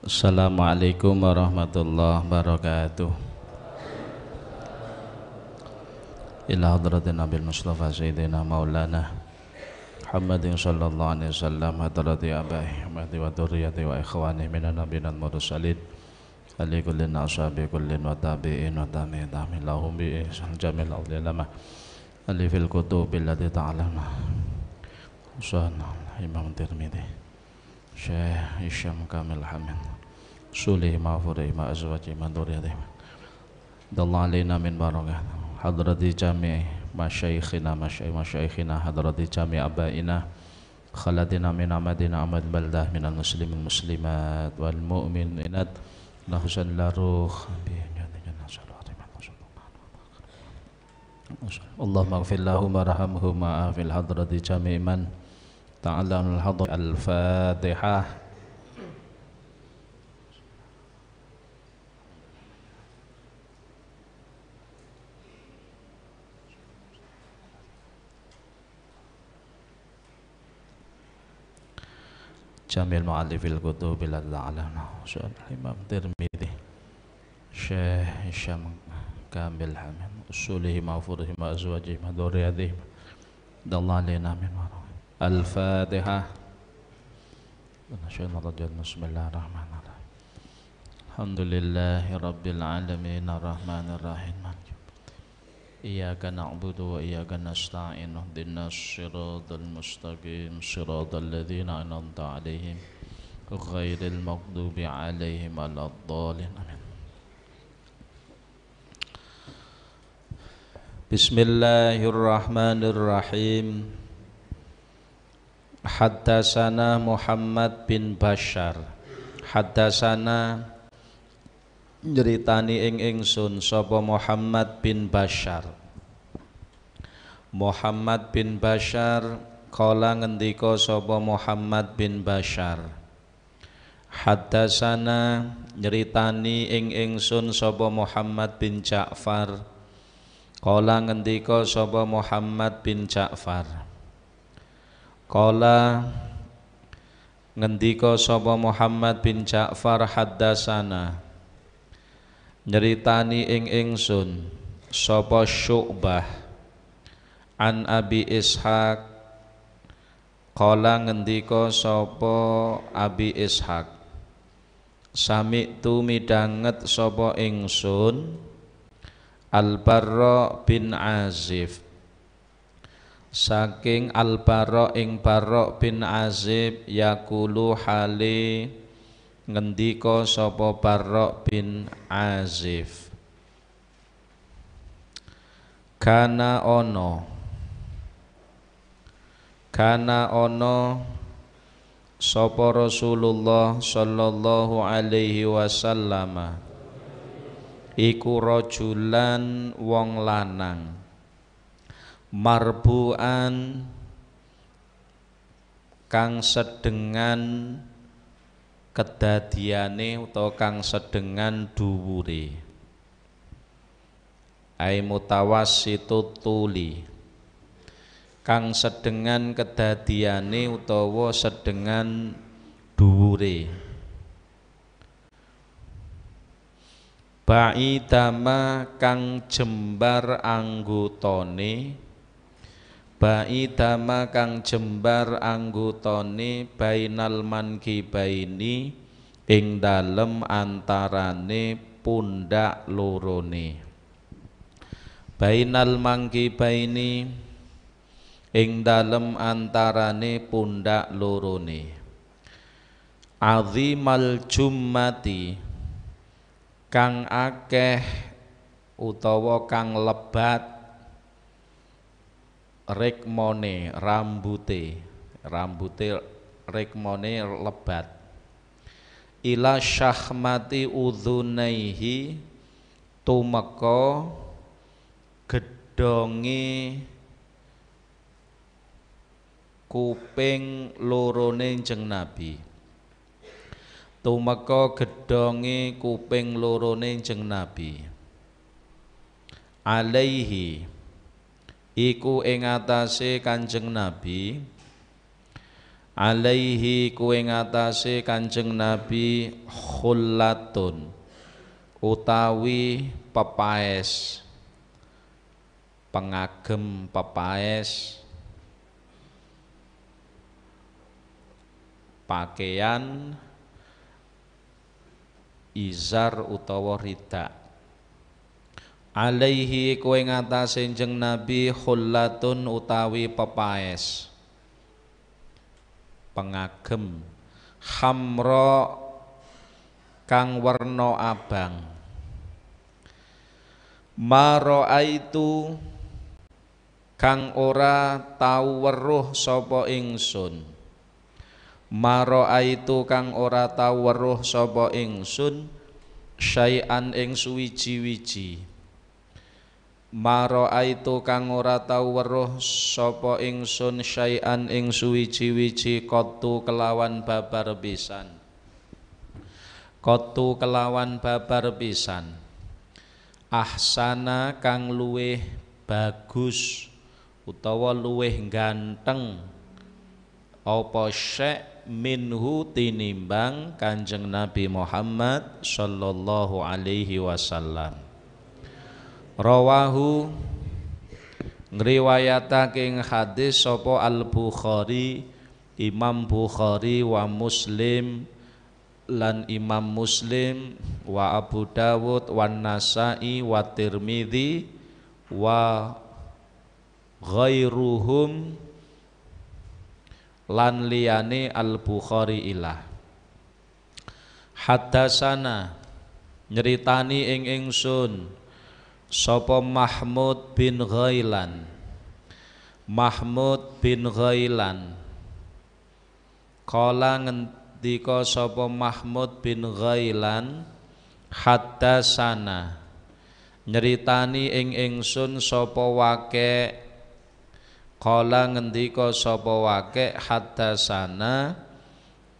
Assalamualaikum warahmatullahi wabarakatuh. Ila hadratin Nabil Mustafa Sayyidina Maulana Muhammadin sallallahu alaihi wasallam, hadrati abai wa dhurriyyati wa ikhwani minan nabiyyin mursalin ali kullin ashabi kullin wa tabi'in wa tabi'in lahum bi ihsan jamil ulama ali fil kutubil lati ta'alana usana Imam Tirmidzi Syekh Isyam Kamil Hamid Sulih ma'furi ma'azwaji manduriyati dallah alaina min barakah hadrati jami' masyaikhina hadrati jami' abaina khalatina min amadina amad baldah minal muslimin muslimat wal mu'minat nahsan laruh Allahumma ighfir lahum warhamhum ma'afil hadrati jami' man ta'ala al-hadr al-fatihah. Jamil mu'allifil kutubil al-alana Imam Tirmidzi Syekh Isyam Kamil Hamid Usulihi ma'furihi ma'azwajihi ma'duriyatihi dallah alaina min barakah. Al-Fatihah. Bismillahirrahmanirrahim. Alhamdulillahi rabbil alamin arrahmanir rahim. Iyyaka na'budu wa iyyaka nasta'in ihdinas siratal mustaqim siratal ladzina an'amta 'alaihim ghairil maghdubi 'alaihim waladdallin. Amin. Bismillahirrahmanirrahim. Haddatsana Muhammad bin Bashar. Haddatsana nyeritani ing ingsun sapa Muhammad bin Bashar. Muhammad bin Bashar kala ngendika sapa Muhammad bin Bashar. Haddatsana nyeritani ing ingsun sapa Muhammad bin Ja'far. Kala ngendika sapa Muhammad bin Ja'far. Kala ngendika sapa Muhammad bin Ja'far haddatsana nyeritani ing ingsun sapa Syu'bah an Abi Ishaq. Kala ngendika sapa Abi Ishaq sami'tu midanget sapa ingsun Al-Barra bin Azib saking Al-Barra ing Barra bin Azib yaqulu hale ngendika sapa Barra bin Azib kana ono sapa Rasulullah sallallahu alaihi wasallam iku rajulan wong lanang marbuan kang sedengan kedadiane utawa kang sedengan dhuwure ai mutawassitut tuli kang sedengan kedadiane utawa sedengan dhuwure ba'idama kang jembar anggotane ba'idama kang jembar anggotane bainal mankibaini ing dalem antarane pundak lorone bainal mankibaini ing dalem antarane pundak lorone azimal jummati kang akeh utawa kang lebat rikmone rambute rikmone lebat ila syahmati udhunaihi tumeka gedhonge kuping lorone Kanjeng Nabi tumeka gedhonge kuping lorone Kanjeng Nabi alaihi iku ing atase Kanjeng Nabi alaihi kuwe ngatasé Kanjeng Nabi khullatun utawi pepaes, pengagem pepaes, pakaian izar utawa rida. Alaihi kowe ngatasé Kanjeng Nabi khullatun utawi pepaes, pengagem khamra kang werna abang. Ma raaitu kang ora tau weruh sapa ingsun. Ma raaitu kang ora tau weruh sapa ingsun syai'an ing suwiji-wiji. Ma raaitu kang ora tau weruh sapa ingsun syai'an ing suwiji-wiji qattu kelawan babar pisan. Qattu kelawan babar pisan. Ahsana kang luweh bagus utawa luweh ganteng apa syek minhu tinimbang Kanjeng Nabi Muhammad sallallahu alaihi wasallam. Rawahu ngriwayatake ing hadis sapa Al-Bukhari, Imam Bukhari wa Muslim lan Imam Muslim wa Abu Dawud wa Nasa'i wa Tirmidzi wa ghairuhum lan liyane Al-Bukhari ilah. Haddatsana nyeritani ing ingsun sapa Mahmud bin Ghailan. Mahmud bin Ghailan kala ngendika sapa Mahmud bin Ghailan haddatsana nyeritani ing ingsun sapa Waqi'. Kala ngendika sapa Waqi' haddatsana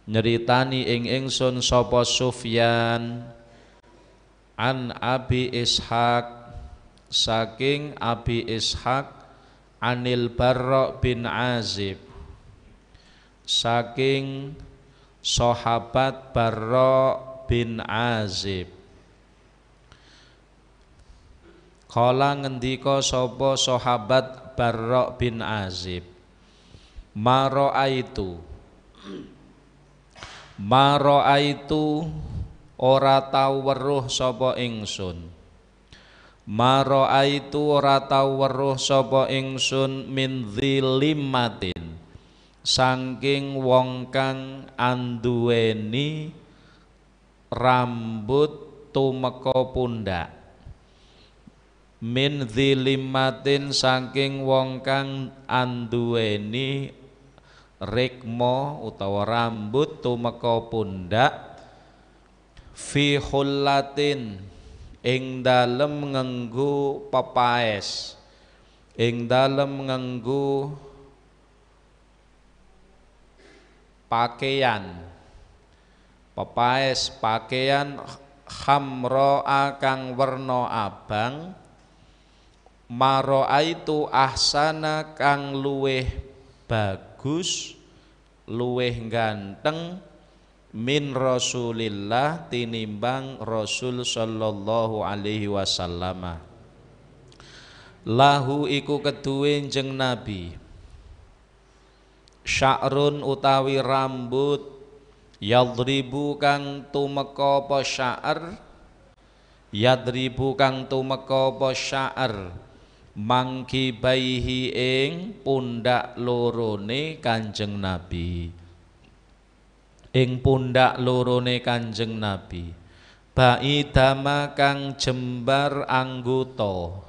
nyeritani ing ingsun sapa Sufyan an Abi Ishaq saking Abi Ishaq anil Barra bin Azib saking sahabat Barra bin Azib. Kala ngendika sapa sahabat Barra bin Azib, ma raaitu ora tau weruh sapa ingsun. Ma raaitu ora tau weruh sapa ingsun min dzilimatin saking wong kang anduweni rambut tumeka pundak. Min dzilimatin saking wong kang anduweni rikma utawa rambut tumeka pundak fi khullatin ing dalem nganggo pepaes, ing dalem nganggo pakaian, pepaes pakaian khamra kang werna abang. Maraaitu ahsana kang luweh bagus, luweh ganteng min Rasulillah tinimbang Rasul sallallahu alaihi wasallam. Lahu iku keduwe Kanjeng Nabi sya'run utawi rambut yadribu kang tumeka apa sya'ar, yadribu kang tumeka apa sya'ar mangkibaihi ing pundak lorone Kanjeng Nabi, ing pundak lorone Kanjeng Nabi. Baidama kang jembar anggota,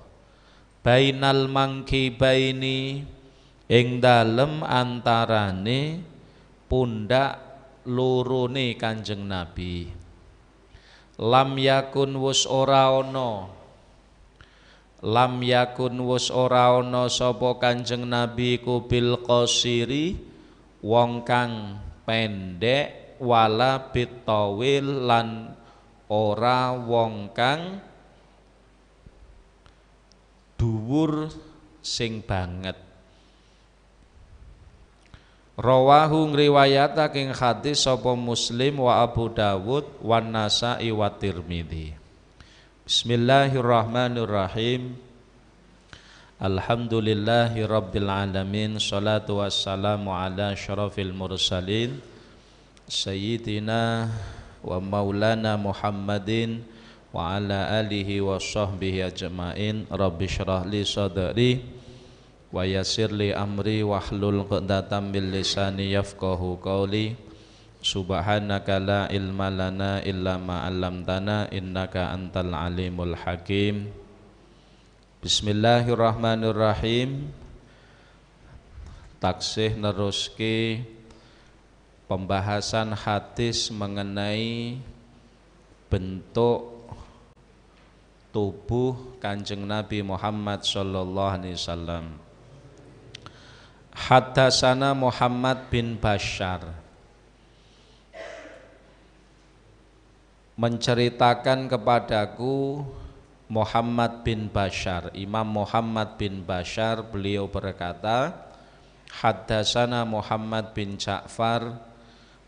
bainal mangkibaini ing dalem antarane pundak lorone Kanjeng Nabi. Lam yakun wus ora ana, lam yakun wus ora ana sapa Kanjeng Nabi ku bil qasiri wong kang pendek wala bitawil lan ora wong kang dhuwur sing banget. Rawahu ngriwayataking hadis sapa Muslim wa Abu Dawud wan Nasa'i wa Tirmidzi. Bismillahirrahmanirrahim. Alhamdulillahi rabbil alamin. Salatu wassalamu ala asyrafil mursalin Sayyidina wa maulana Muhammadin wa ala alihi wa sahbihi ajma'in. Rabbi syrah li sadri wa yassir li amri wahlul 'uqdatam min lisani yafqahu qawli. Subhanaka la ilma lana illa ma 'allamtana innaka antal alimul hakim. Bismillahirrahmanirrahim. Taksih neruske pembahasan hadis mengenai bentuk tubuh Kanjeng Nabi Muhammad sallallahu alaihi wasallam. Haddatsana Muhammad bin Bashar, menceritakan kepadaku Muhammad bin Bashar. Imam Muhammad bin Bashar beliau berkata, haddatsana Muhammad bin Ja'far,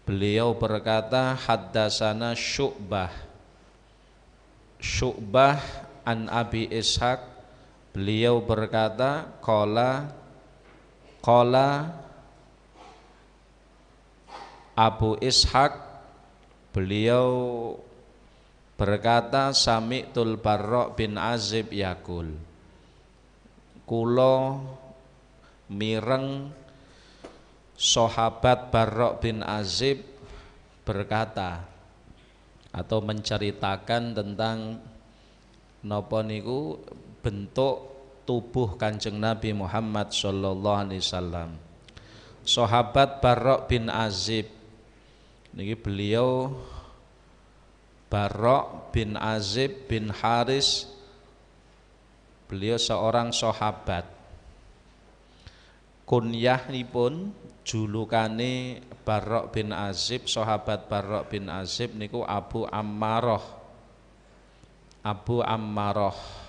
beliau berkata haddatsana Syu'bah. Syu'bah an Abi Ishaq, beliau berkata qala Abu Ishaq, beliau berkata sami'tul Barra' bin Azib yaqul, kula mireng sahabat Barra' bin Azib berkata atau menceritakan tentang napa niku bentuk tubuh Kanjeng Nabi Muhammad sallallahu alaihi wasallam. Sahabat Barra' bin Azib niki beliau Barra' bin Azib bin Haris, beliau seorang sahabat. Kunyahnipun julukane Barra' bin Azib, sahabat Barra' bin Azib niku Abu Ammarah. Abu Ammarah.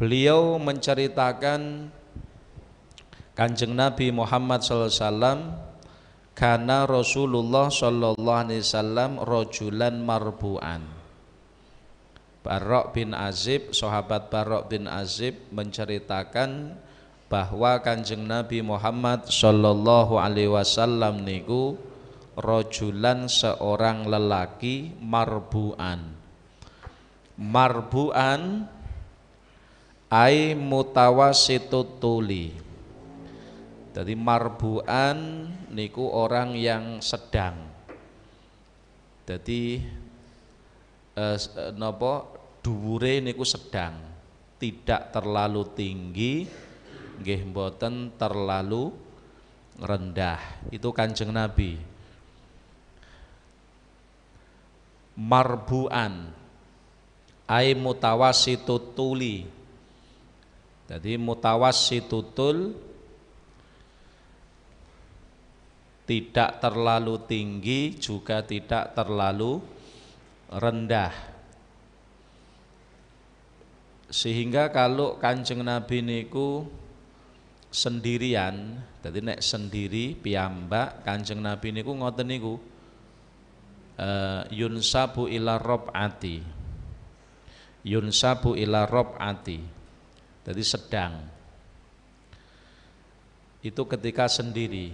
Beliau menceritakan Kanjeng Nabi Muhammad SAW, kana Rasulullah sallallahu alaihi wasallam rajulan marbu'an. Barra' bin Azib, sahabat Barra' bin Azib menceritakan bahwa Kanjeng Nabi Muhammad sallallahu alaihi wasallam niku rajulan, seorang lelaki, marbu'an. Marbu'an ai mutawasitut tuli. Jadi marbu'an niku orang yang sedang. Jadi napa dhuwure niku sedang, tidak terlalu tinggi, nggih mboten terlalu rendah. Itu Kanjeng Nabi. Marbu'an ai mutawasitut tuli. Jadi mutawassitutul, tidak terlalu tinggi juga tidak terlalu rendah. Sehingga kalau Kanjeng Nabi niku sendirian, jadi nek sendiri piyambak Kanjeng Nabi niku ngoten niku yunsabu ila rob'ati. Yunsabu ila rob'ati. Jadi sedang. Itu ketika sendiri.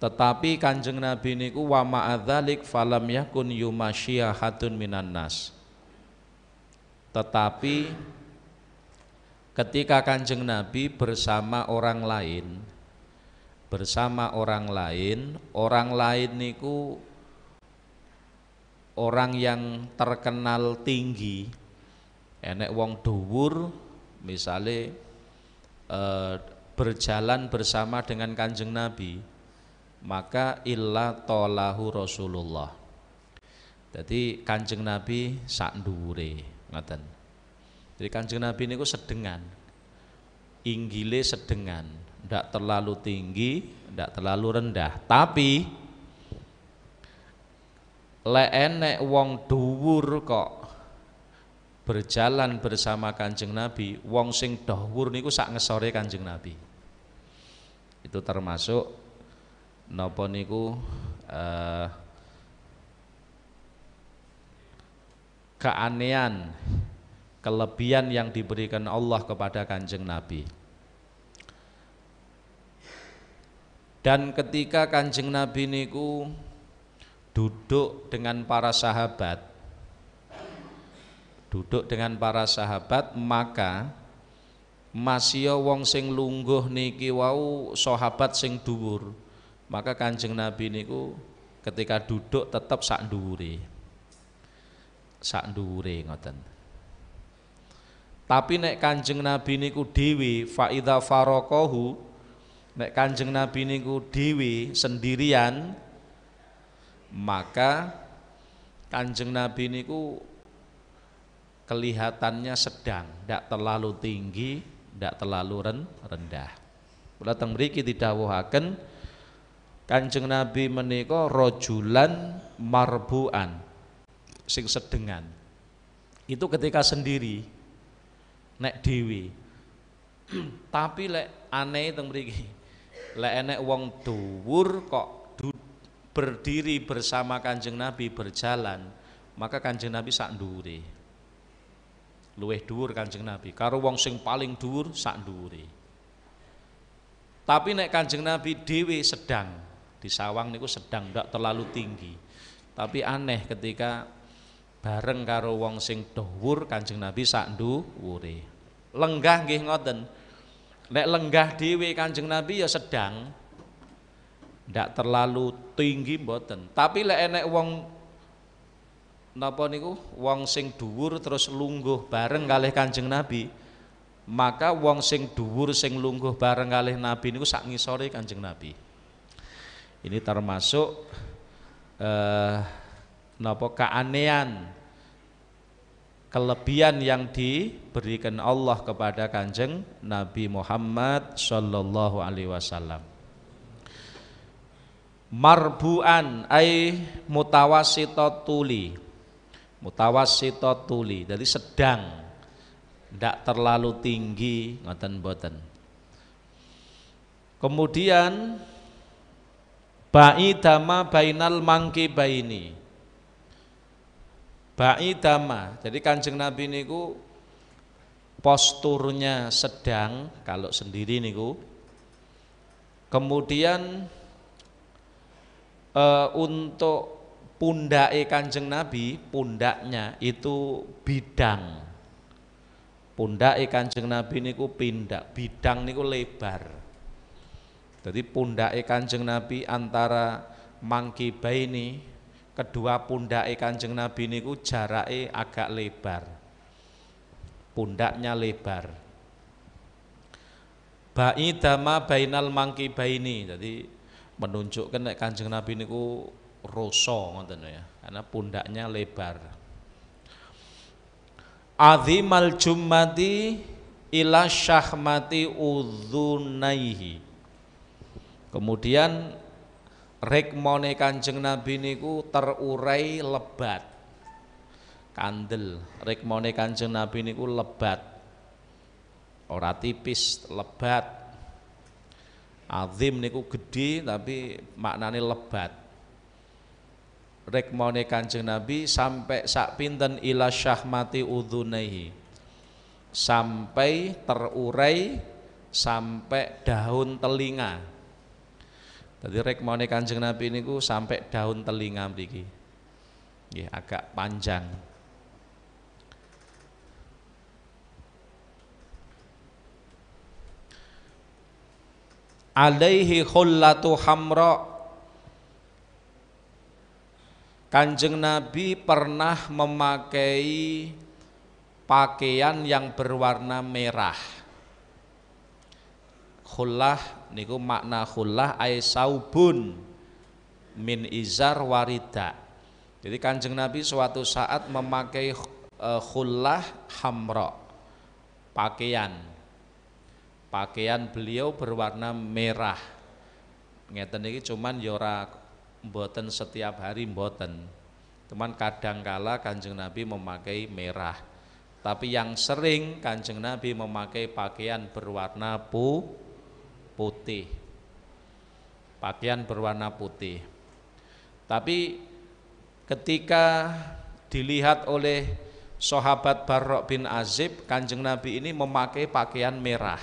Tetapi Kanjeng Nabi niku wa ma'adzalik falam yakun yumasyiyahadun minan nas. Tetapi ketika Kanjeng Nabi bersama orang lain niku orang yang terkenal tinggi, enek wong dhuwur misale berjalan bersama dengan Kanjeng Nabi, maka illa tolahu Rasulullah. Jadi Kanjeng Nabi sak dhuwure ngoten. Jadi Kanjeng Nabi niku sedengan, inggile sedengan, ndak terlalu tinggi, ndak terlalu rendah. Tapi lek enek wong dhuwur kok berjalan bersama Kanjeng Nabi, wong sing dhuwur niku sak ngesore Kanjeng Nabi. Itu termasuk napa niku keanehan, kelebihan yang diberikan Allah kepada Kanjeng Nabi. Dan ketika Kanjeng Nabi niku duduk dengan para sahabat, maka masya wong sing lungguh niki wau sahabat sing dhuwur, maka Kanjeng Nabi niku ketika duduk tetap sak dhuwure ngoten. Tapi nek Kanjeng Nabi niku dhewe fa idza faraqahu, nek Kanjeng Nabi niku dhewe sendirian, maka Kanjeng Nabi niku kelihatannya sedang, tidak terlalu tinggi, tidak terlalu rendah. Kula teng mriki didhawuhaken Kanjeng Nabi menika rajulan marbuan, sing sedengan. Itu ketika sendiri, nek dewi. Tapi lek aneh teng mriki, lek enek wong dhuwur kok berdiri bersama Kanjeng Nabi berjalan, maka Kanjeng Nabi sak dhuwure. Luwih dhuwur Kanjeng Nabi karo wong sing paling dhuwur sak dhuwure. Tapi nek Kanjeng Nabi dhewe sedang, di sawang niku sedang, ndak terlalu tinggi. Tapi aneh ketika bareng karo wong sing dhuwur Kanjeng Nabi sak dhuwure. Lenggah nggih ngoten. Nek lenggah dhewe Kanjeng Nabi ya sedang, ndak terlalu tinggi mboten. Tapi lek enek wong napa niku wong sing dhuwur terus lungguh bareng kalih Kanjeng Nabi, maka wong sing dhuwur sing lungguh bareng kalih Nabi niku sak ngisore Kanjeng Nabi. Ini termasuk napa keanehan, kelebihan yang diberikan Allah kepada Kanjeng Nabi Muhammad sallallahu alaihi wasallam. Marbuan ay mutawassitatuli, jadi sedang, tidak terlalu tinggi ngoten boten. Kemudian ba'idama bainal mangkibaini, ba'idama, jadi Kanjeng Nabi niku posturnya sedang kalau sendiri niku. Kemudian untuk pundake Kanjeng Nabi, pundaknya itu bidang. Pundake Kanjeng Nabi niku bidang niku lebar. Jadi pundake Kanjeng Nabi antara mangkibaini, kedua pundake Kanjeng Nabi niku jarake agak lebar. Pundaknya lebar. Ba'idama bainal mangkibaini, jadi menunjukkan nek Kanjeng Nabi niku roso ngoten ya, karena pundaknya lebar. Azimal jummati ila syahmati udzunaihi. Kemudian rekmone Kanjeng Nabi niku terurai lebat. Kandel, rekmone Kanjeng Nabi niku lebat. Ora tipis, lebat. Azim niku gede tapi maknane lebat. Rekmone Kanjeng Nabi sampai sak pinten ila syahmati udzunaihi, sampai terurai sampai daun telinga. Jadi rekmone Kanjeng Nabi niku sampai daun telinga mriki. Nggih, agak panjang. Alaihi khullatu hamra, Kanjeng Nabi pernah memakai pakaian yang berwarna merah. Khullah niku makna khullah ay saubun min izar warida. Jadi Kanjeng Nabi suatu saat memakai khullah hamra, pakaian beliau berwarna merah. Ngeten iki cuman ya ora mboten setiap hari mboten. Cuman kadangkala Kanjeng Nabi memakai merah. Tapi yang sering Kanjeng Nabi memakai pakaian berwarna putih. Pakaian berwarna putih. Tapi ketika dilihat oleh sahabat Barra' bin Azib, Kanjeng Nabi ini memakai pakaian merah.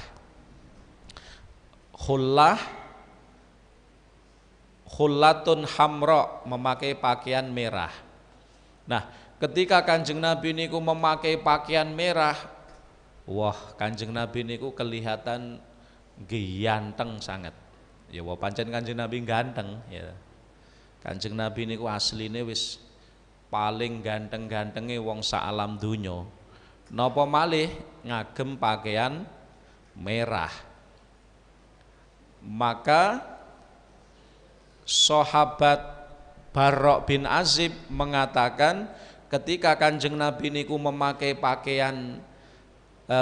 Khullatun hamra, memakai pakaian merah. Nah, ketika Kanjeng Nabi niku memakai pakaian merah, wah, Kanjeng Nabi niku kelihatan ganteng sangat. Ya wah, pancen Kanjeng Nabi ganteng ya. Kanjeng Nabi niku asline wis paling ganteng-gantenge wong sak alam donya. Napa malih ngagem pakaian merah. Maka sahabat Barra' bin Azib mengatakan ketika Kanjeng Nabi niku memakai pakaian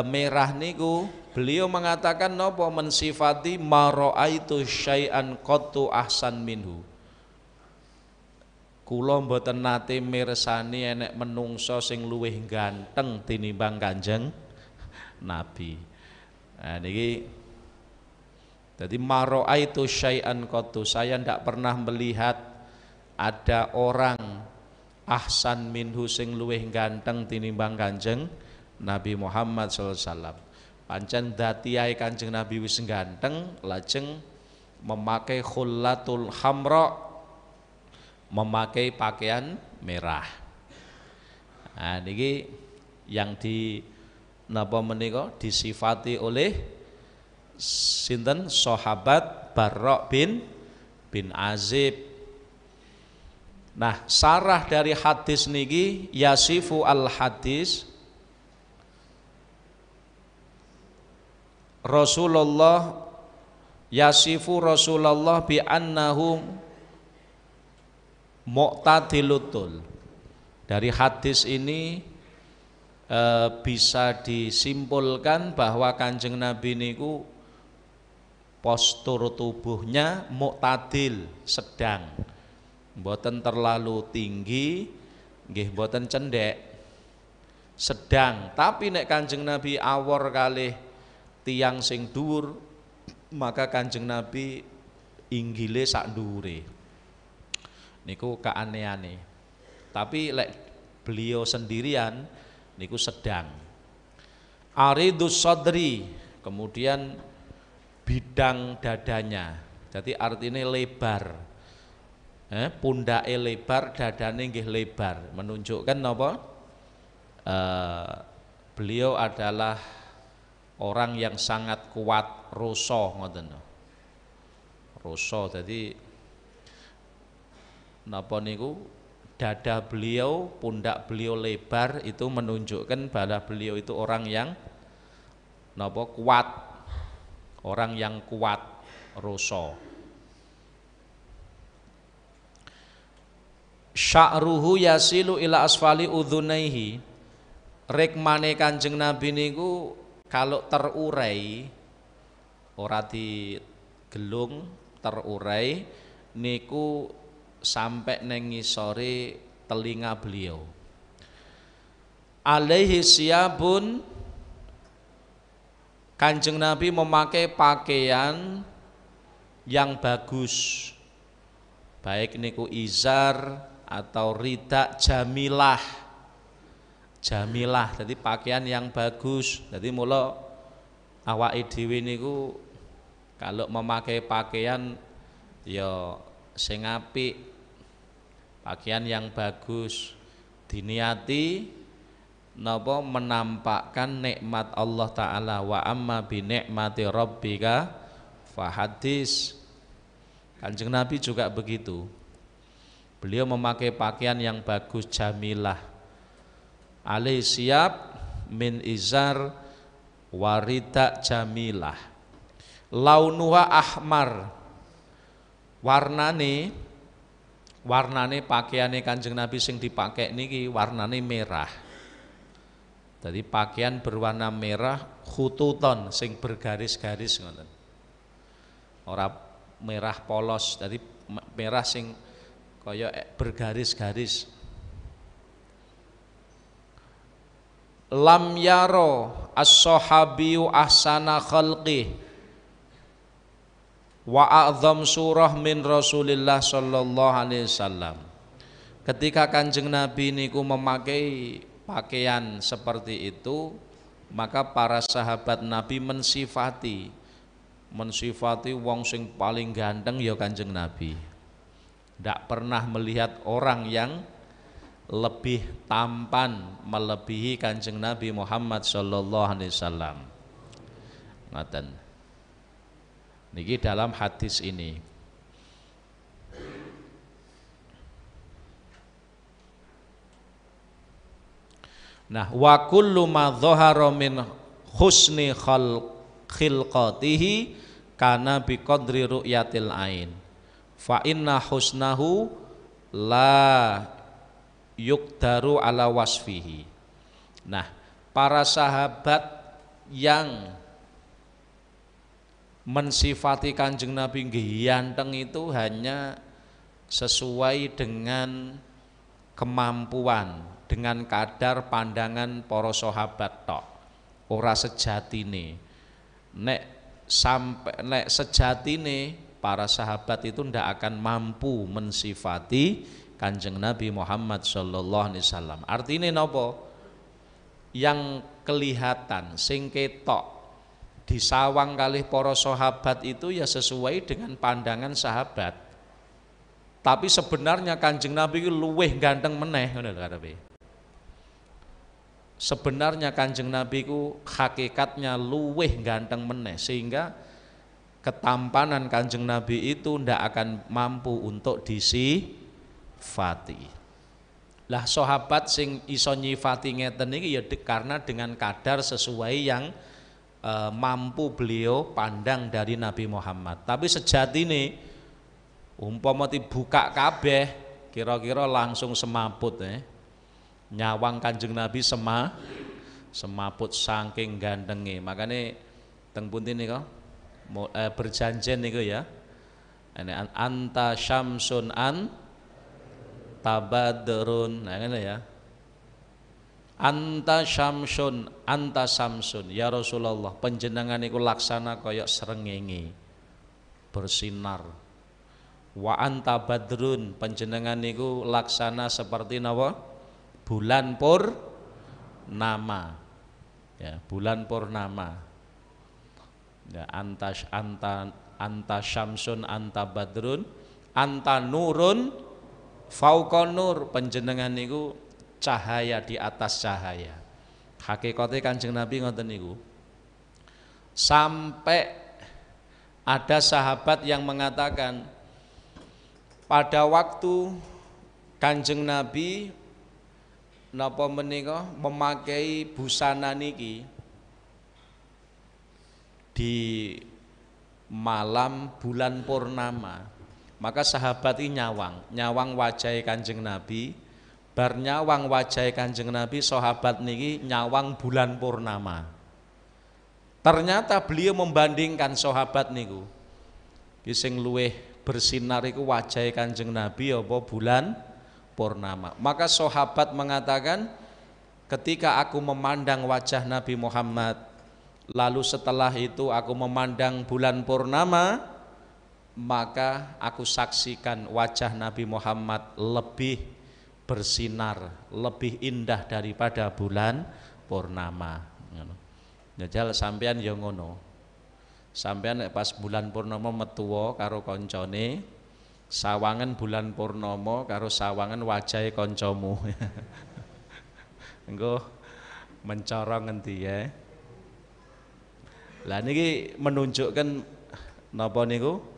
merah niku, beliau mengatakan napa, mensifati mara'aitu syai'an qattu ahsan minhu. Kula mboten nate mirsani enek menungso sing luwih ganteng tinimbang Kanjeng Nabi. Nah niki jadi mara'aitu syai'an qattu, saya ndak pernah melihat ada orang ahsan minhu sing luwih ganteng tinimbang Kanjeng Nabi Muhammad SAW. Pancen datiyahe Kanjeng Nabi wis ganteng, lajeng memakai khullatul hamra, memakai pakaian merah. Nah niki yang di napa menika disifati oleh sinten sahabat Barra' bin Azib. Nah, sarah dari hadis niki yasifu al hadis Yasifu Rasulullah bi annahu mu'tadilutul. Dari hadis ini bisa disimpulkan bahwa Kanjeng Nabi niku postur tubuhnya mu'tadil, sedang. Mboten terlalu tinggi, nggih mboten cendhek. Sedang, tapi nek Kanjeng Nabi awor kalih tiyang sing dhuwur, maka Kanjeng Nabi inggile sak dhuwure. Niku keaneane. Tapi lek beliau sendirian niku sedang. Aridus sadri, kemudian bidang dadanya. Jadi artinya lebar. Pundake lebar, dadane nggih lebar, menunjukkan apa? Beliau adalah orang yang sangat kuat roso ngoten. Roso, jadi napa niku dada beliau, pundak beliau lebar, itu menunjukkan bahwa beliau itu orang yang napa kuat, orang yang kuat roso. Sya'ruhu yasilu ila asfali udhunaihi, rekmane Kanjeng Nabi niku kalau terurai, ora digelung, terurai niku sampai neng ngisore telinga beliau. Alaihi siyabun, Kanjeng Nabi memakai pakaian yang bagus, baik niku izar atau rida jamilah. Jamilah, jadi pakaian yang bagus. Jadi mula awake dhewe niku kalau memakai pakaian ya sing apik, pakaian yang bagus, diniati napa menampakkan nikmat Allah Ta'ala. Wa amma bi ni'mati rabbika fahadis. Kanjeng Nabi juga begitu. Beliau memakai pakaian yang bagus, jamilah. Alaihi siyab min izar warida jamilah. Launuha ahmar, warnane pakaiane Kanjeng Nabi sing dipakai niki warnane merah. Jadi pakaian berwarna merah, khututon sing bergaris-garis ngoten. Ora merah polos, jadi merah sing kaya bergaris-garis. lam yaro as-sahabiyyu ahsana khalqih wa a'zam surah min Rasulillah sallallahu alaihi wasallam. Ketika Kanjeng Nabi niku memakai pakaian seperti itu, maka para sahabat Nabi mensifati wong sing paling ganteng ya Kanjeng Nabi. Tidak pernah melihat orang yang lebih tampan melebihi Kanjeng Nabi Muhammad sallallahu alaihi wasallam. Ngaten. Niki dalam hadis ini. Nah, wa kullu ma dhahara min husni khilqatihi kana bi qadri ru'yatil ain. Fa inna husnahu la yuqdaru ala wasfihi. Nah, para sahabat yang mensifati Kanjeng Nabi ganteng itu hanya sesuai dengan kemampuan, dengan kadar pandangan para sahabat tok. Ora sejatine. Nek sejatine para sahabat itu ndak akan mampu mensifati Kanjeng Nabi Muhammad sallallahu alaihi wasallam. Artine napa? Yang kelihatan sing ketok disawang kalih para sahabat itu ya sesuai dengan pandangan sahabat. Tapi sebenarnya Kanjeng Nabi itu luweh ganteng meneh ngono lho karepe. Sebenarnya Kanjeng Nabi ku hakikatnya luweh ganteng meneh, sehingga ketampanan Kanjeng Nabi itu ndak akan mampu untuk disifati. Lah sahabat sing iso nyifati ngeten iki ya karena dengan kadar sesuai yang mampu beliau pandang dari Nabi Muhammad. Tapi sejatine umpama dibuka kabeh kira-kira langsung semaput nyawang Kanjeng Nabi semaput saking gantenge. Makane teng pundi nika berjanjian niku ya. Anta syamsun an tabadrun. Nah ngene ya. Anta syamsun, anta samsun ya Rasulullah, panjenengan iku laksana kaya srengenge bersinar. Wa anta badrun, panjenengan iku laksana seperti napa? Bulan purnama. Ya, bulan purnama. Ya, anta syamsun, anta badrun, anta nurun fauqa nur, panjenengan niku cahaya di atas cahaya. Hakikate Kanjeng Nabi ngoten niku. Sampai ada sahabat yang mengatakan pada waktu Kanjeng Nabi napa menika memakai busana niki di malam bulan purnama, maka sahabat ini nyawang wajah Kanjeng Nabi. Bar nyawang wajah Kanjeng Nabi, sahabat niki nyawang bulan purnama. Ternyata beliau membandingkan sahabat niku, sing luweh bersinar iku wajah Kanjeng Nabi apa bulan purnama. Maka sahabat mengatakan, ketika aku memandang wajah Nabi Muhammad, lalu setelah itu aku memandang bulan purnama, maka aku saksikan wajah Nabi Muhammad lebih bersinar, lebih indah daripada bulan purnama. Njajal sampean ya ngono. Sampean pas bulan purnama metuwa karo koncone, sawangan bulan purnama karo sawangan wajahe kancamu. Engko mencorong ngendi ya. Lah niki menunjukkan napa niku?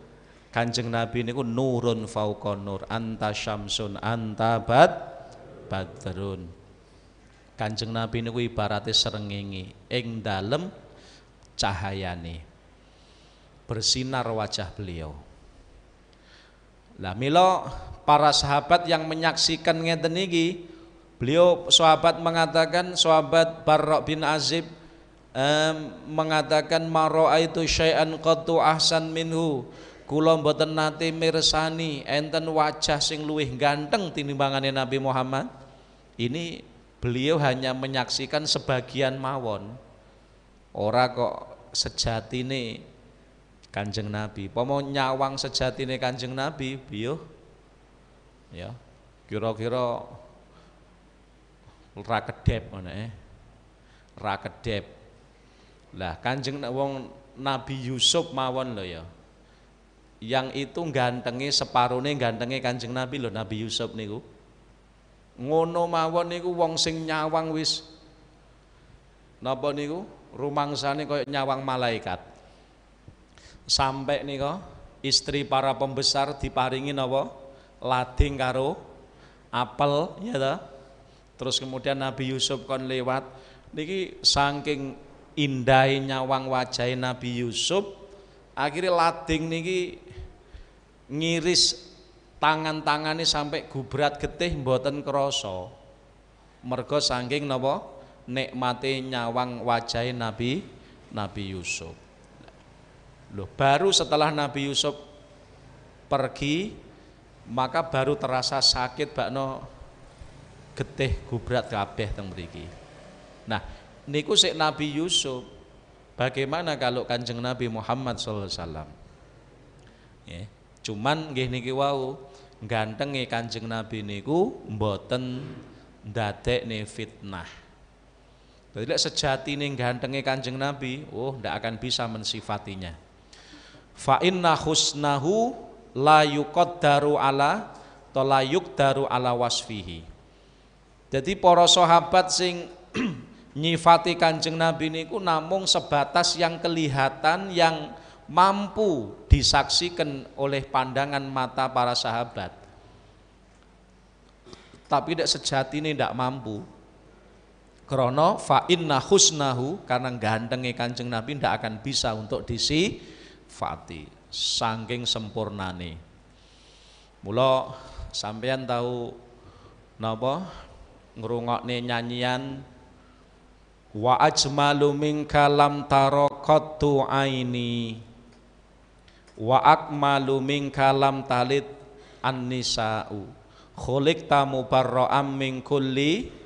Kanjeng Nabi niku nurun fauqa nur, anta syamsun anta badrun. Kanjeng Nabi niku ibarate srengenge ing dalem cahayane. Bersinar wajah beliau. Lah mila para sahabat yang menyaksikan ngeten niki, beliau sahabat mengatakan, sahabat Barra bin Azib mengatakan mara'aitu syai'an qattu ahsan minhu. Kula mboten nate mirsani enten wajah sing luwih ganteng tinimbangane Nabi Muhammad. Ini Beliau hanya menyaksikan sebagian mawon. Ora kok sejatine Kanjeng Nabi. Pomo nyawang sejatine Kanjeng Nabi, beliau ya kira-kira ra kedep ngono ra kedep. Lah Kanjeng wong Nabi Yusuf mawon lho ya. Yang itu gantenge separone gantenge Kanjeng Nabi lho, Nabi Yusuf niku. Ngono mawon niku wong sing nyawang wis napa niku rumangsane kaya nyawang malaikat. Sampai nika istri para pembesar diparingi napa lading karo apel ya ta. Terus kemudian Nabi Yusuf kon lewat niki saking indahe nyawang wajahe Nabi Yusuf, akhirnya lading niki ngiris tangan-tangane sampai gubrat getih mboten krasa. Mergo saking napa nikmate nyawang wajahe Nabi Yusuf. Loh, baru setelah Nabi Yusuf pergi maka baru terasa sakit bakno getih gubrat kabeh teng mriki. Nah, niku sik Nabi Yusuf. Bagaimana kalau Kanjeng Nabi Muhammad sallallahu alaihi wasallam? Ya, cuman nggih niki wau gantenge Kanjeng Nabi niku mboten ndadekne fitnah. Jadi lek sejatine gantenge Kanjeng Nabi, ndak akan bisa mensifatinya. Fa inna husnahu la yuqaddaru ala to la yuqdaru ala wasfihi. Jadi para sahabat sing nyifati Kanjeng Nabi niku namung sebatas yang kelihatan, yang mampu disaksikan oleh pandangan mata para sahabat. Tapi tidak sejatine ndak mampu. Krana fa inna husnahu, karena gantenge Kanjeng Nabi ndak akan bisa untuk disifati saking sempurnane. Mula sampeyan tahu napa ngrungokne nyanyian wa ajmalu minka lam tara qattu aini wa akmalu minka lam talid an-nisa'u khuliqta mubarra'am min kulli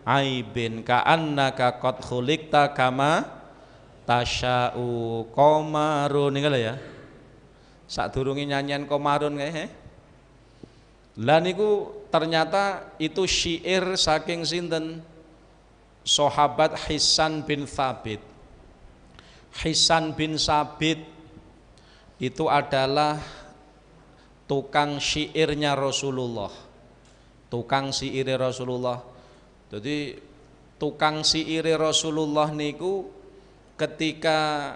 aibin ka'annaka qad khuliqta kama tasya'u. Qamarun niku lho ya. Sadurunge nyanyian Qamarun kae. Lah niku ternyata itu syair saking sinten? Sahabat Hisan bin Thabit. Hisan bin Thabit itu adalah tukang syairnya Rasulullah. Tukang syair Rasulullah. Jadi tukang syair Rasulullah niku ketika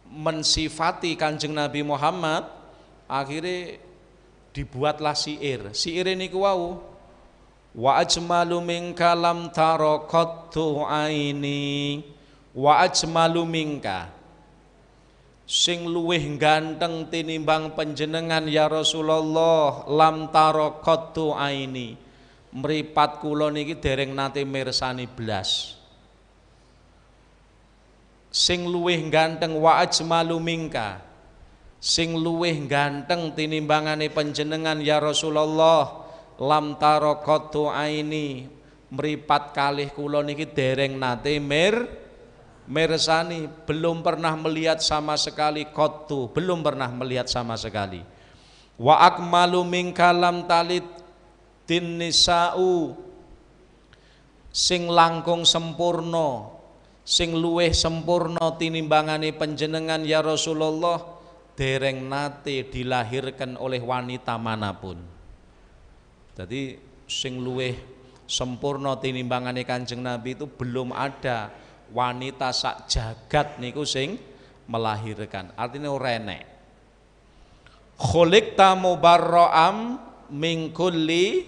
mensifati Kanjeng Nabi Muhammad, akhirnya dibuatlah syair. Syair niku wau wa ajmalu minka lam tara qattu aini wa ajmalu minka, sing luweh ganteng tinimbang panjenengan ya Rasulullah, lam tara qattu aini, mripat kula niki dereng nate mirsani blas. Sing luweh ganteng wa ajmalu minka, sing luweh ganteng tinimbangane panjenengan ya Rasulullah, lam tara qattu aini, mripat kalih kula niki dereng nate mirsani, belum pernah melihat sama sekali, qattu belum pernah melihat sama sekali. Wa akmalu minka lam talid tin nisa'u, sing langkung sempurna, sing luweh sempurna tinimbangane panjenengan ya Rasulullah, dereng nate dilahirkan oleh wanita manapun. Jadi sing luweh sempurna tinimbangane Kanjeng Nabi itu belum ada wanita sak jagat niku sing melahirkan. Artinya ora enek. Khuliqta mubarra'am min kulli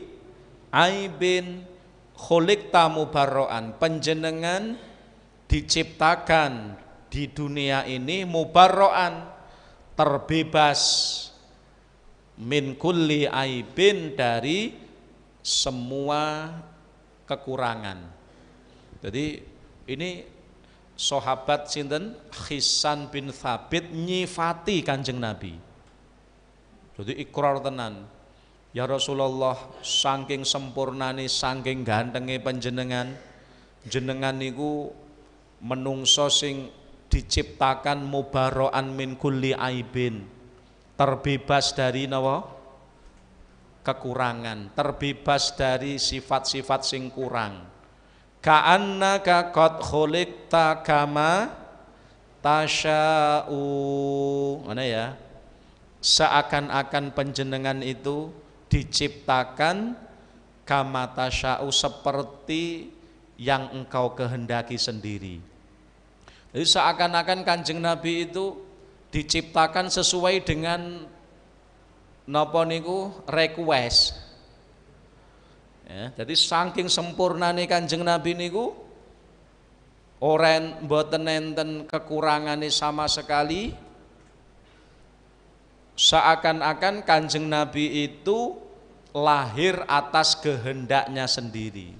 aibin, khuliqta mubarra'an, panjenengan diciptakan di dunia ini mubarra'an, terbebas, min kulli aibin, dari semua kekurangan. Jadi ini sahabat sinten Hisan bin Thabit nyifati Kanjeng Nabi. Jadi ikrar tenan. Ya Rasulullah, saking sempurnane, saking gantenge panjenengan, jenengan niku menungso sing diciptakan mubarro'an min kulli aibin, terbebas dari napa? Kekurangan, terbebas dari sifat-sifat sing kurang. Ka'annaka qad khuliqta kama tasya'u. Mana ya? Seakan-akan panjenengan itu diciptakan kama tasya'u, seperti yang engkau kehendaki sendiri. Jadi seakan-akan Kanjeng Nabi itu diciptakan sesuai dengan napa niku request. Ya, jadi saking sempurnane Kanjeng Nabi niku oren mboten enten kekurangane sama sekali. Seakan-akan Kanjeng Nabi itu lahir atas kehendaknya sendiri.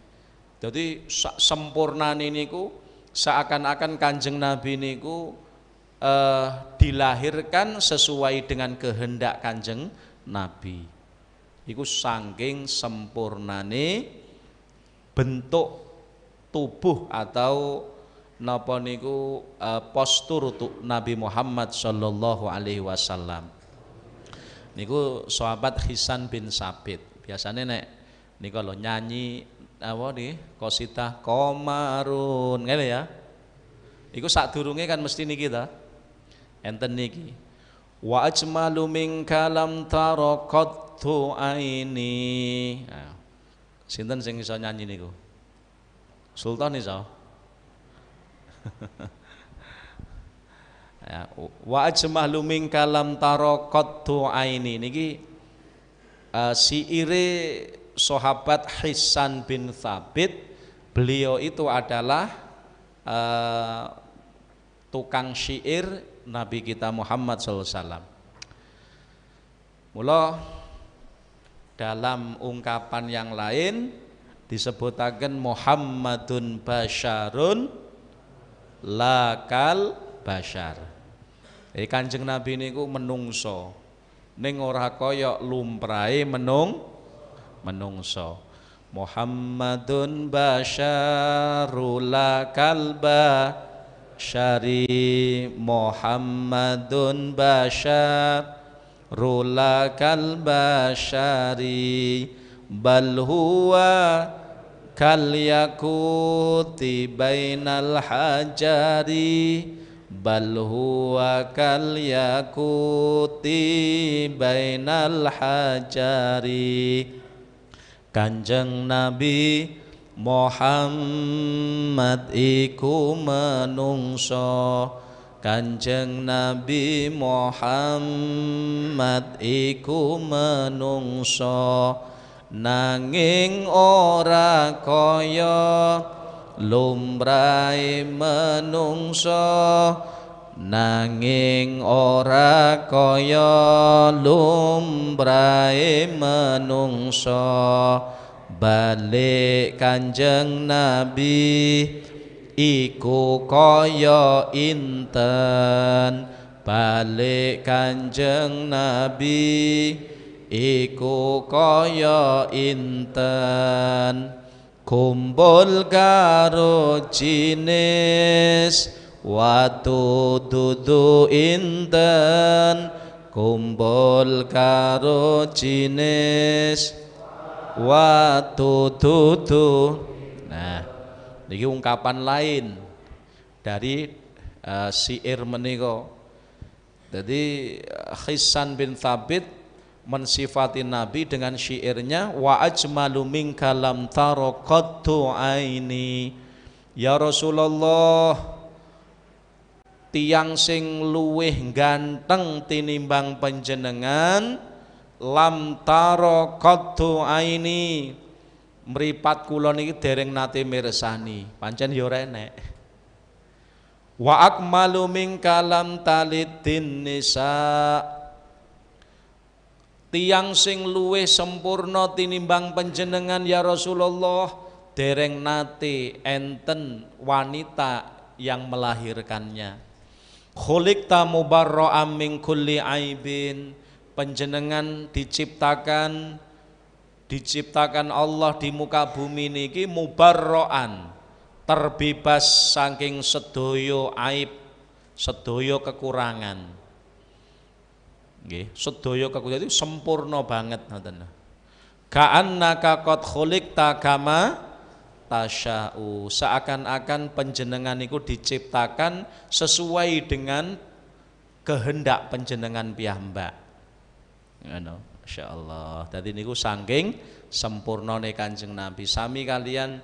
Jadi sempurnane niku seakan-akan Kanjeng Nabi niku dilahirkan sesuai dengan kehendak Kanjeng Nabi. Iku saking sempurnane bentuk tubuh atau napa niku postur Nabi Muhammad sallallahu alaihi wasallam. Niku sahabat Hisan bin Sabit. Biasanya nek niku lho nyanyi apa nih qasidah Qamarun ngene ya. Iku sadurunge kan mesti niki ta. Enten niki. Wa ajmalu minka lam tara qattu aini. Nah, sinten sing iso nyanyi niku? Sultan iso. Ya, wa ajmalu minka lam tara qattu aini niki syaire sahabat Hisan bin Thabit. Beliau itu adalah tukang syair Nabi kita Muhammad SAW. Mula dalam ungkapan yang lain disebutaken Muhammadun basyarun lakal basyar. Kanjeng Nabi niku menungso ning ora kaya lumrahe menungso. Muhammadun basyarul lakal basyari, Muhammadun basyarul lakal basyari, bal huwa kal yakuti bainal hajari, bal huwa kal yakuti bainal hajari. Kanjeng Nabi Muhammad iku menungso, Kanjeng Nabi Muhammad iku menungso, nanging ora kaya lumrahe menungso, nanging ora kaya lumrahe menungso. Balik Kanjeng Nabi iku kaya inten, balik Kanjeng Nabi iku kaya inten. Kumpul karo jinis watu dudu inten, kumpul karo jinis watu dudu. Nah, niki ungkapan lain dari syair menika. Jadi Hisan bin Thabit mensifati Nabi dengan syairnya wa ajmalu minka lam tara qattu aini. Ya Rasulullah, tiyang sing luwih ganteng tinimbang panjenengan lam tara qattu aini, mripat kula niki dereng nate mirsani, pancen ya ora enek. Wa akmalu minka lam talidin nisa, tiyang sing luwih sempurna tinimbang panjenengan ya Rasulullah, dereng nate enten wanita yang melahirkannya. Khuliqta mubarra'am min kulli aibin, panjenengan diciptakan diciptakan Allah di muka bumi niki mubarroan, terbebas saking sedaya aib, sedaya kekurangan. Nggih, sedaya kekurangan itu sempurna banget ngoten. Ka'annaka qad khuliqta kama tasya'u, seakan-akan panjenengan niku diciptakan sesuai dengan kehendak panjenengan piyambak. Ngono, masyaallah. Dadi niku saking sempurnane Kanjeng Nabi. Sami kalian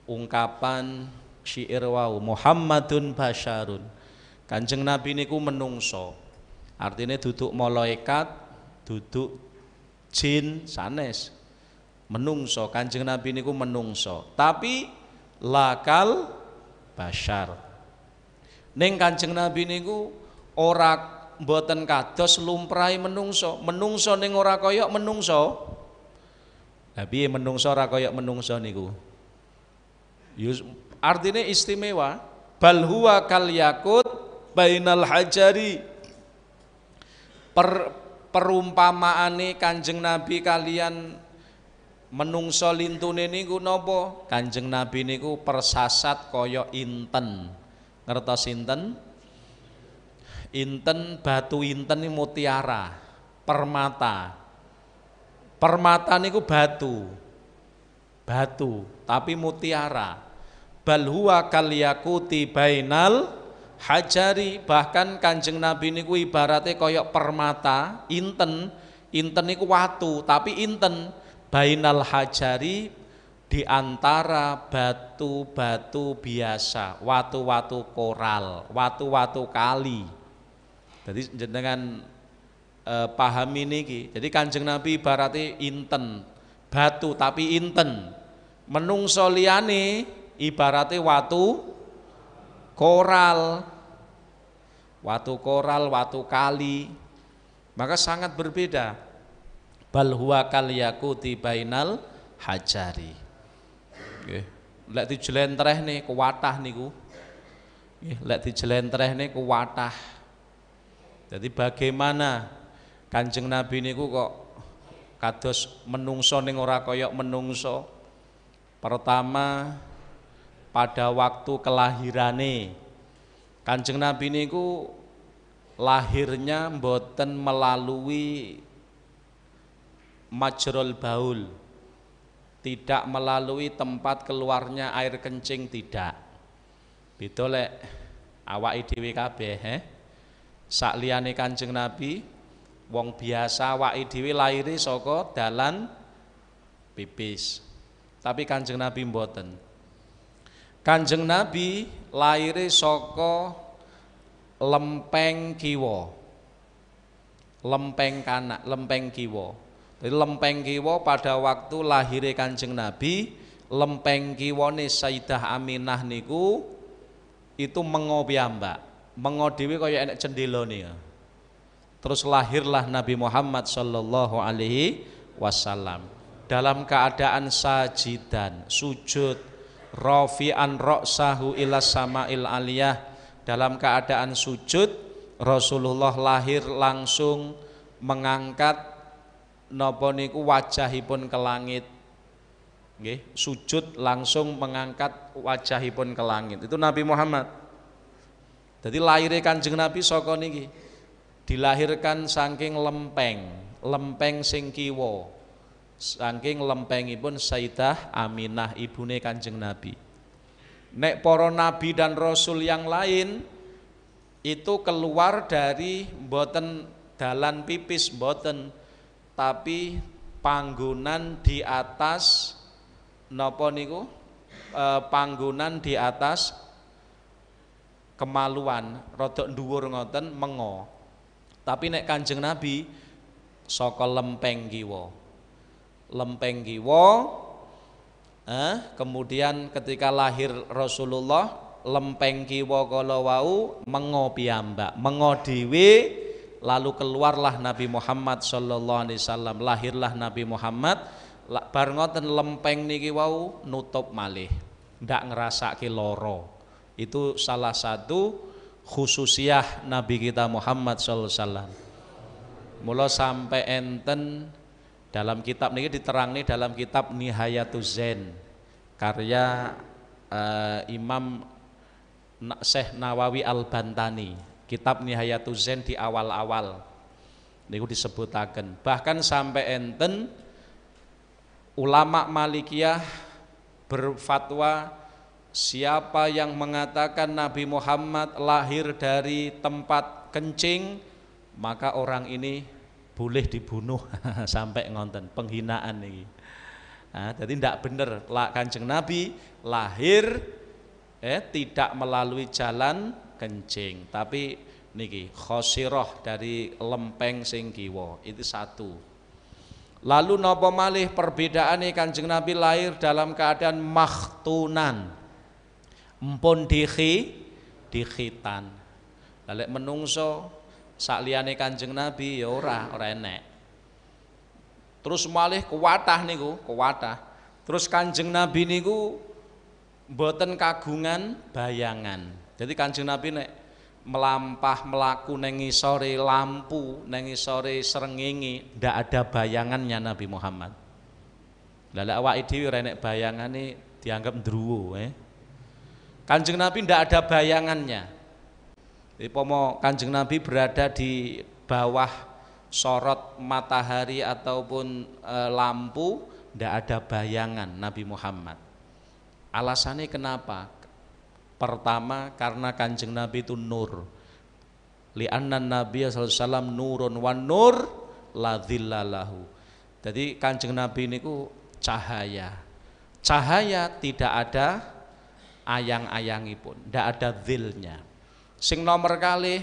ungkapan syair wau Muhammadun basyarun. Kanjeng Nabi niku menungso. Artinya duduk malaikat, duduk jin sanes. Menungso, Kanjeng Nabi niku menungso, tapi lakal basyar. Ning Kanjeng Nabi niku ora mboten kados lumrahe menungso. Menungso ning ora kaya menungso. Lah piye menungso ora kaya menungso niku? Artinya istimewa. Bal huwa kal yakut bainal hajari. Perumpamaane Kanjeng Nabi kalian menungso lintune niku napa? Kanjeng Nabi niku persasat kaya inten. Ngertos inten? Inten, batu inten ini mutiara, permata. Permata niku batu. Batu, tapi mutiara. Bal huwa kal yakuti bainal hajari, bahkan Kanjeng Nabi niku ibaratnya kaya permata, inten. Inten niku watu, tapi inten. Bainal hajari, di antara batu-batu biasa, watu-watu koral, watu-watu kali. Jadi jenengan pahami niki. Jadi Kanjeng Nabi ibaratnya inten, batu tapi inten. Menungso liyane ibaratnya watu koral. Watu koral, watu kali. Maka sangat berbeda. Bal huwa kal yakuti bainal hajari. Nggih, lek dijelentrehne kuwatah niku. Nggih, lek dijelentrehne kuwatah. Jadi bagaimana Kanjeng Nabi niku kok kados menungso ning ora kaya menungso. Pertama, pada waktu kelahirane Kanjeng Nabi niku lahirnya mboten melalui majrul baul, tidak melalui tempat keluarnya air kencing, tidak. Beda lek awake dhewe kabeh, sak liyane Kanjeng Nabi wong biasa awake dhewe laire saka dalan pipis. Tapi Kanjeng Nabi mboten. Kanjeng Nabi laire saka lempeng kiwa. Lempeng kanak, lempeng kiwa. Jadi lempeng kiwa pada waktu lahirnya Kanjeng Nabi, lempeng kiwane Sayyidah Aminah niku itu mengo piyambak. Mengo dhewe kaya enek cendelane. Terus lahirlah Nabi Muhammad sallallahu alaihi wasallam dalam keadaan sajidan, sujud, rafi'an ra'sahu ila sama'il aliyah. Dalam keadaan sujud, Rasulullah lahir langsung mengangkat napa niku wajahipun ke langit. Nggih, sujud langsung mengangkat wajahipun ke langit. Itu Nabi Muhammad. Jadi lahirnya Kanjeng Nabi saka niki. Dilahirkan saking lempeng, lempeng sing kiwa. Saking lempengipun Sayyidah Aminah ibune Kanjeng Nabi. Nek para nabi dan rasul yang lain itu keluar dari mboten dalan pipis mboten, tapi panggonan di atas napa niku? Panggonan di atas kemaluan, rodok dhuwur ngoten mengo. Tapi nek Kanjeng Nabi saka lempeng kiwa. Lempeng kiwa, kemudian ketika lahir Rasulullah, lempeng kiwa kala wau mengo piyambak, mengo dhewe. Lalu keluarlah Nabi Muhammad sallallahu alaihi wasallam, lahirlah Nabi Muhammad. Bar ngoten lempeng niki wau nutup malih, ndak ngrasake lara. Itu salah satu khususiyah Nabi kita Muhammad sallallahu alaihi wasallam. Mula sampai enten Dalam kitab ini diterangni dalam kitab Nihayatuz Zain karya Imam Syekh Nawawi Al-Bantani. Kitab Nihayatuz Zain di awal-awal niku disebutaken. Bahkan sampai enten ulama Malikiyah berfatwa siapa yang mengatakan Nabi Muhammad lahir dari tempat kencing, maka orang ini boleh dibunuh. Sampai ngonten penghinaan nih. Nah, jadi tidak benar Kanjeng Nabi lahir tidak melalui jalan kencing, tapi niki khosirah dari lempeng sing kiwa. Itu satu. Lalu napa malih perbedaane Kanjeng Nabi lahir dalam keadaan makhtunan, empun dikhitan. Lek menungso sakliyane Kanjeng Nabi ya ora enek. Terus malih kuwatah niku, Terus Kanjeng Nabi niku mboten kagungan bayangan. Jadi Kanjeng Nabi nek melampah melaku neng ngisore lampu, neng ngisore srengenge, ndak ada bayangannya Nabi Muhammad. Lah lek awake dhewe ora enek bayangane dianggap ndruwo Kanjeng Nabi ndak ada bayangannya. Jadi pomo Kanjeng Nabi berada di bawah sorot matahari ataupun lampu, ndak ada bayangan Nabi Muhammad. Alasannya kenapa? Pertama karena Kanjeng Nabi itu nur. Li'anna Nabi sallallahu alaihi wasallam nurun wan nur la dhillalahu. Jadi Kanjeng Nabi niku cahaya. Cahaya tidak ada ayang-ayangipun, ndak ada dhilnya. Sing nomor kali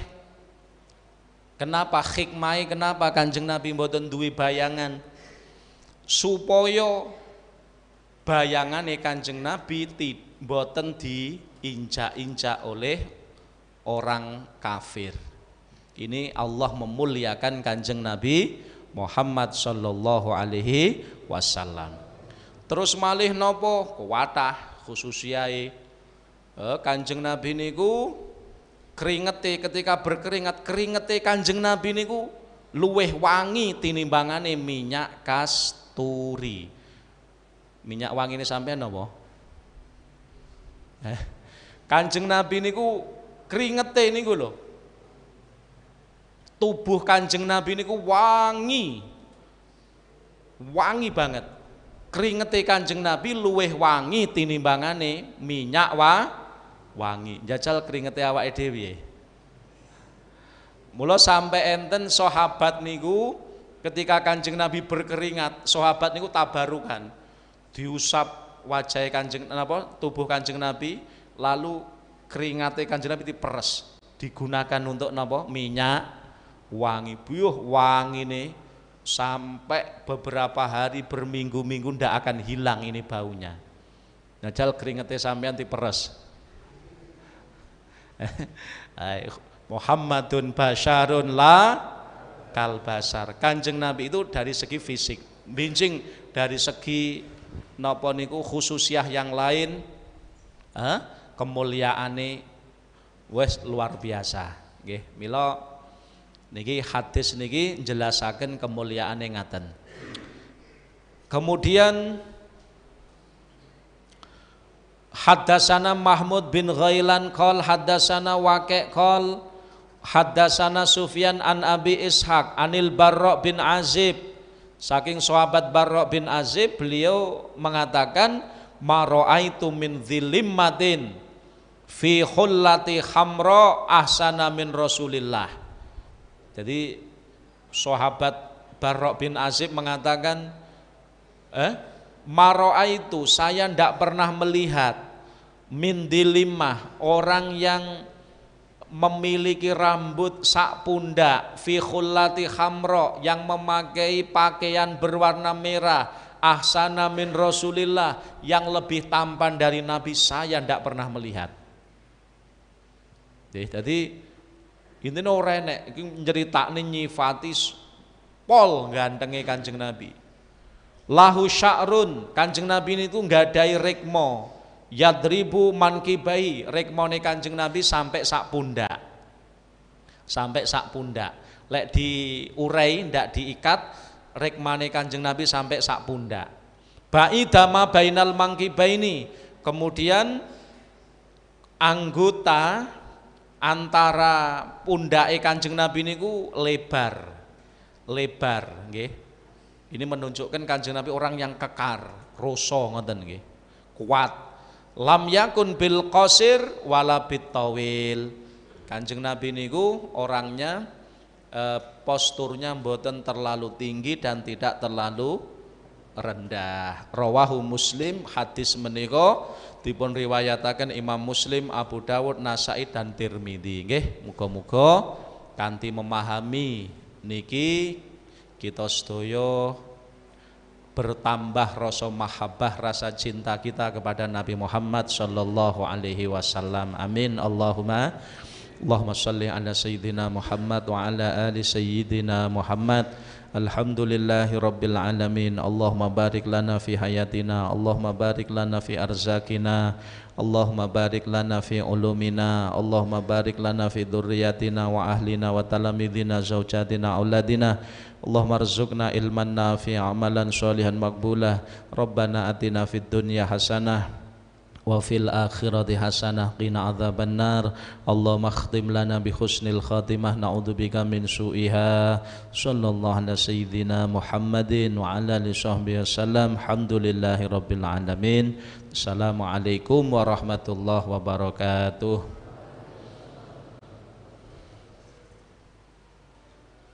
kenapa hikmah, kenapa Kanjeng Nabi mboten duwe bayangan, supaya bayangane Kanjeng Nabi mboten diinjak-injak oleh orang kafir. Ini Allah memuliakan Kanjeng Nabi Muhammad sallallahu alaihi wasallam. Terus malih nopo kuwatah khususiae Kanjeng Nabi niku keringete, ketika berkeringat keringete Kanjeng Nabi niku luweh wangi tinimbangane minyak kasturi. Minyak wangi ini sampean napa? Kanjeng Nabi niku keringete niku lho. Tubuh Kanjeng Nabi niku wangi. Wangi banget. Keringete Kanjeng Nabi luweh wangi tinimbangane minyak wangi. Jajal keringete awake dhewe. Mula sampai enten sahabat niku ketika Kanjeng Nabi berkeringat, sahabat niku tabarukan. Diusap wajah Kanjeng tubuh Kanjeng Nabi, lalu keringate Kanjeng Nabi diperes, digunakan untuk minyak wangi. Buyuh wangine sampai beberapa hari berminggu-minggu ndak akan hilang ini baunya. Jajal keringate sampean diperes. Muhammadun basyarun la kal basar. Kanjeng Nabi itu dari segi fisik, bincing dari segi napa niku khususiah yang lain, kemuliaane wis luar biasa. Nggih, mila niki hadis niki njelasaken kemuliaane ngaten. Kemudian Haddasana Mahmud bin Ghailan qol haddasana Waqi' qol haddasana Sufyan an Abi Ishaq anil Barra' bin Azib. Saking sahabat Barra' bin Azib, beliau mengatakan ma ra'aitu min dhilimmatin fi khullati khamra ahsana min Rasulillah. Jadi sahabat Barra' bin Azib mengatakan ma ra'aitu, saya tidak pernah melihat min dilimah, orang yang memiliki rambut sak pundak, fi khullati khamra, yang memakai pakaian berwarna merah, ahsana min Rasulillah, yang lebih tampan dari Nabi, saya tidak pernah melihat. Jadi intine ora enek iki nyeritakne nyifati pol gantenge Kanjeng Nabi. Lahu sya'run, Kanjeng Nabi niku nggadhahi rikma, yadribu mankibai, rikmane Kanjeng Nabi sampai sak pundak. Sampai sak pundak. Lek diurai ndak diikat, rikmane Kanjeng Nabi sampai sak pundak. Ba'idama bainal mangkibaini, kemudian anggota antara pundake Kanjeng Nabi niku lebar nggih. Ini menunjukkan Kanjeng Nabi orang yang kekar, roso ngoten nggih. Kuat. Lam yakun bil qasir wala bit tawil. Kanjeng Nabi niku orangnya posturnya mboten terlalu tinggi dan tidak terlalu rendah. Rawahu Muslim, hadis menika dipun riwayataken Imam Muslim, Abu Dawud, Nasai dan Tirmidzi. Nggih, muga-muga kanthi memahami niki kita sedaya bertambah rasa mahabbah, rasa cinta kita kepada Nabi Muhammad sallallahu alaihi wasallam. Amin. Allahumma shalli ala sayyidina Muhammad wa ala ali sayyidina Muhammad. Alhamdulillahi rabbil alamin. Allahumma barik lana fi hayatina, Allahumma barik lana fi arzakina, Allahumma barik lana fi ulumina, Allahumma barik lana fi dzurriyyatina wa ahlina wa talamidina zaujatina auladina. Allahumma rzuqna ilman nafi'a, amalan sholihan maqbulah. Rabbana atina fid dunya hasanah wa fil akhirati hasanah qina adzabannar. Allahumma khtim lana bi husnil khatimah, na'udzubika min su'iha. Sallallahu ala sayyidina Muhammadin wa ala alihi sahbihi wasallam. Alhamdulillahi rabbil alamin. Assalamualaikum warahmatullahi wabarakatuh.